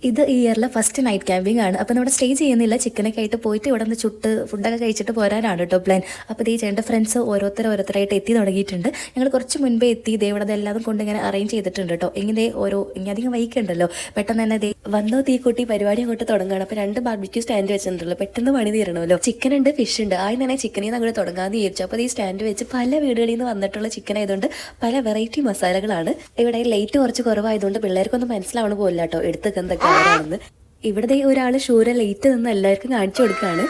ഇത് ഈ ഇയറിലെ first night camping ആണ്. അപ്പോൾ നമ്മുടെ സ്റ്റേ ചെയ്യുന്നില്ല, ചിക്കനൊക്കെ ആയിട്ട് പോയിട്ട് ഇവിടെ നിന്ന് ചുട്ട് ഫുഡൊക്കെ കഴിച്ചിട്ട് പോരാനാണ് കേട്ടോ പ്ലാൻ. അപ്പോൾ ഈ ചേട്ടൻ്റെ ഫ്രണ്ട്സ് ഓരോരുത്തരായിട്ട് എത്തി തുടങ്ങിയിട്ടുണ്ട്. ഞങ്ങൾ കുറച്ച് മുൻപേ എത്തി, ദേ ഇവിടെ എല്ലാതും കൊണ്ട് ഇങ്ങനെ അറേഞ്ച് ചെയ്തിട്ടുണ്ട് കേട്ടോ. ഇങ്ങനെ ഇങ്ങനെ അധികം വൈക്കുണ്ടല്ലോ, പെട്ടെന്ന് തന്നെ ദേ വന്നോ തീക്കൂട്ടി പരിപാടി അങ്ങോട്ട് തുടങ്ങുകയാണ്. അപ്പോൾ 2 ബാർബിക്യൂ സ്റ്റാൻഡ് വെച്ചിട്ടുണ്ടല്ലോ, പെട്ടെന്ന് പണി തീരണമല്ലോ. ചിക്കൻ ഉണ്ട്, ഫിഷ് ഉണ്ട്. ആദ്യം തന്നെ ചിക്കനിൽ നിന്ന് അങ്ങോട്ട് തുടങ്ങാമെന്ന് വിചാരിച്ചു. അപ്പോൾ ഈ സ്റ്റാൻഡ് വെച്ച് പല വീടുകളിൽ നിന്ന് വന്നിട്ടുള്ള ചിക്കൻ ആയതുകൊണ്ട് പല വെറൈറ്റി മസാലകളാണ്. ഇവിടെ ലൈറ്റ് കുറച്ച് കുറവായതുകൊണ്ട് പിള്ളേർക്കൊന്നും മനസ്സിലാവണ പോലില്ല കേട്ടോ എടുത്ത് എന്തൊക്കെ ആണെന്ന്. ഇവിടെ ഒരാൾ ഷൂര ലൈറ്റ് നിന്ന് എല്ലാവർക്കും കാണിച്ചു കൊടുക്കുകയാണ്.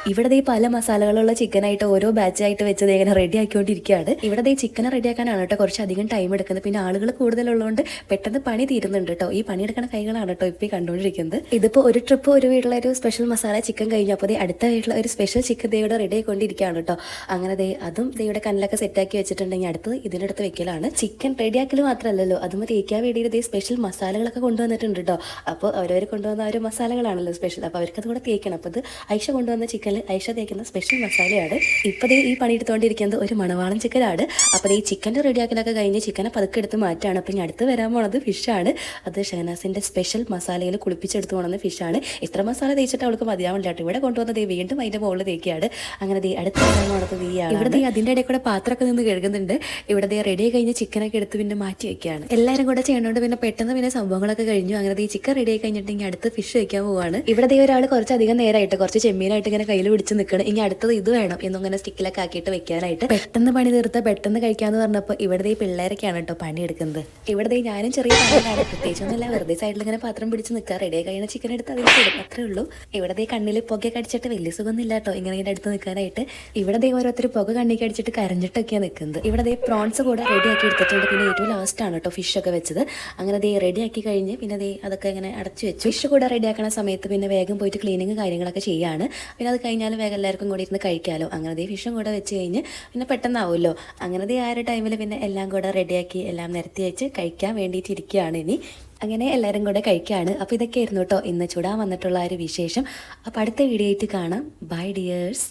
ഇവിടെ പല മസാലകളുള്ള ചിക്കനായിട്ട് ഓരോ ബാച്ചായിട്ട് വെച്ചത് ഇങ്ങനെ റെഡി ആക്കിക്കൊണ്ടിരിക്കുകയാണ്. ഇവിടെ ചിക്കൻ റെഡിയാക്കാനാണ് കേട്ടോ കുറച്ച് അധികം ടൈം എടുക്കുന്നത്. പിന്നെ ആളുകൾ കൂടുതലുള്ളതുകൊണ്ട് പെട്ടെന്ന് പണി തീരുന്നുണ്ട് കേട്ടോ. ഈ പണിയെടുക്കുന്ന കൈകളാണ് കേട്ടോ ഇപ്പോൾ കണ്ടുകൊണ്ടിരിക്കുന്നത്. ഇതിപ്പോൾ ഒരു ട്രിപ്പ് ഒരു വീട്ടിലെ ഒരു സ്പെഷ്യൽ മസാല ചിക്കൻ കഴിഞ്ഞപ്പോൾ അടുത്ത വീട്ടിലെ ഒരു സ്പെഷ്യൽ ചിക്കൻ ദൈവയുടെ റെഡി ആയിക്കൊണ്ടിരിക്കുകയാണ് കേട്ടോ. അങ്ങനെ അതും ദൈവയുടെ കണ്ണിലൊക്കെ സെറ്റാക്കി വെച്ചിട്ടുണ്ടെങ്കിൽ അടുത്തത് ഇതിനടുത്ത് വെക്കലാണ്. ചിക്കൻ റെഡിയാക്കൽ മാത്രമല്ലല്ലോ, അതുമ്പോൾ തേക്കാൻ വേണ്ടിയിട്ട് സ്പെഷ്യൽ മസാലകളൊക്കെ കൊണ്ടുവന്നിട്ടുണ്ട് കേട്ടോ. അപ്പോൾ അവരവർ കൊണ്ടുവന്ന ഒരു മസാലകളാണല്ലോ സ്പെഷ്യൽ, അപ്പോൾ അവർക്കത് കൂടെ തേക്കണം. അപ്പോൾ ഇത് ഐഷ കൊണ്ടുവന്ന ചിക്കൻ ഐഷ തേക്കുന്ന സ്പെഷ്യൽ മസാലയാണ്. ഇപ്പോൾ ഈ പണി എടുത്തുകൊണ്ടിരിക്കുന്നത് ഒരു മണവാളൻ ചിക്കനാണ്. അപ്പോൾ ഈ ചിക്കൻ്റെ റെഡിയാക്കലൊക്കെ കഴിഞ്ഞ് ചിക്കനെ പതുക്കെ എടുത്ത് മാറ്റാണ്. അപ്പോൾ ഇനി അടുത്ത് വരാൻ പോണത് ഫിഷാണ്. അത് ഷഹനാസിൻ്റെ സ്പെഷ്യൽ മസാലയിൽ കുളിപ്പിച്ചെടുത്ത് പോകുന്ന ഫിഷാണ്. ഇത്ര മസാല തേച്ചിട്ട് അവൾക്ക് മതിയാവില്ല കേട്ടോ. ഇവിടെ കൊണ്ടുവന്നത് വീണ്ടും അതിൻ്റെ മുകളിൽ തേക്കുകയാണ്. അങ്ങനെ അടുത്ത് വരാൻ പോണത് ഇവിടെ അതിൻ്റെ ഇടയിൽ കൂടെ പാത്രമൊക്കെ നിന്ന് കഴുകുന്നുണ്ട്. ഇവിടെ റെഡി കഴിഞ്ഞ് ചിക്കനൊക്കെ എടുത്ത് പിന്നെ മാറ്റി വെക്കുകയാണ്. എല്ലാവരും കൂടെ ചെയ്യണോണ്ട് പിന്നെ പെട്ടെന്ന് പിന്നെ സംഭവങ്ങളൊക്കെ കഴിഞ്ഞു. അങ്ങനെ ഈ ചിക്കൻ റെഡി ആയി കഴിഞ്ഞിട്ടുണ്ടെങ്കിൽ അടുത്ത് ഫിഷ് വെക്കാൻ പോവാണ്. ഇവിടെ ഒരാൾ കുറച്ചധികം നേരമായിട്ട് കുറച്ച് ചെമ്മീനായിട്ട് ഇങ്ങനെ കയ്യിൽ പിടിച്ച് നിൽക്കണം. ഇനി അടുത്തത് ഇത് വേണം എന്നിങ്ങനെ സ്റ്റിക്കിലൊക്കെ ആക്കിയിട്ട് വെക്കാനായിട്ട്. പെട്ടെന്ന് പണി തീർത്ത് പെട്ടെന്ന് കഴിക്കാന്ന് പറഞ്ഞപ്പോൾ ഇവിടെ പിള്ളേരൊക്കെയാണ് കേട്ടോ പണിയെടുക്കുന്നത്. ഇവിടെ ഞാനും ചെറിയ പണിയാണ്, പ്രത്യേകിച്ചൊന്നുമില്ല, വെറുതെ സൈഡിൽ ഇങ്ങനെ പാത്രം പിടിച്ച് നിൽക്കുക. റെഡി ആയി കഴിയുന്ന ചിക്കൻ എടുത്ത് അതിൽ ഇടും, അത്രേ ഉള്ളൂ. ഇവിടെ കണ്ണിൽ പുകയൊക്കെ അടിച്ചിട്ട് വലിയ സുഖമൊന്നുമില്ല കേട്ടോ ഇങ്ങനെ അടുത്ത് നിൽക്കാനായിട്ട്. ഇവിടെ ഓരോരുത്തർ പുക കണ്ണിക്ക് അടിച്ചിട്ട് കരഞ്ഞിട്ടൊക്കെയാണ് നിൽക്കുന്നത്. ഇവിടെ പ്രോൺസ് കൂടെ റെഡി ആക്കി എടുത്തിട്ടുണ്ട്. പിന്നെ ഏറ്റവും ലാസ്റ്റാണ് കേട്ടോ ഫിഷൊക്കെ വെച്ചത്. അങ്ങനെ റെഡി ആക്കി കഴിഞ്ഞ് പിന്നെ അതൊക്കെ ഇങ്ങനെ അടച്ചു വെച്ചു. ഫിഷ് കൂടെ റെഡി ആക്കണ സമയത്ത് പിന്നെ വേഗം പോയിട്ട് ക്ലീനിങ് കാര്യങ്ങളൊക്കെ ചെയ്യാണ്. പിന്നെ അത് കഴിഞ്ഞാൽ വേഗം എല്ലാവർക്കും കൂടി ഇരുന്ന് കഴിക്കാമല്ലോ. അങ്ങനെ ഫിഷും കൂടെ വെച്ച് കഴിഞ്ഞ് പിന്നെ പെട്ടെന്നാവുമല്ലോ. അങ്ങനെ ആ ഒരു ടൈമിൽ പിന്നെ എല്ലാം കൂടെ റെഡിയാക്കി എല്ലാം നിരത്തി വെച്ച് കഴിക്കാൻ വേണ്ടിയിട്ട് ഇരിക്കുകയാണ് ഇനി. അങ്ങനെ എല്ലാവരും കൂടെ കഴിക്കുകയാണ്. അപ്പോൾ ഇതൊക്കെ ആയിരുന്നു കേട്ടോ ഇന്ന് ചൂടാൻ വന്നിട്ടുള്ള ഒരു വിശേഷം. അപ്പോൾ അടുത്ത വീഡിയോ ആയിട്ട് കാണാം. Bye dears.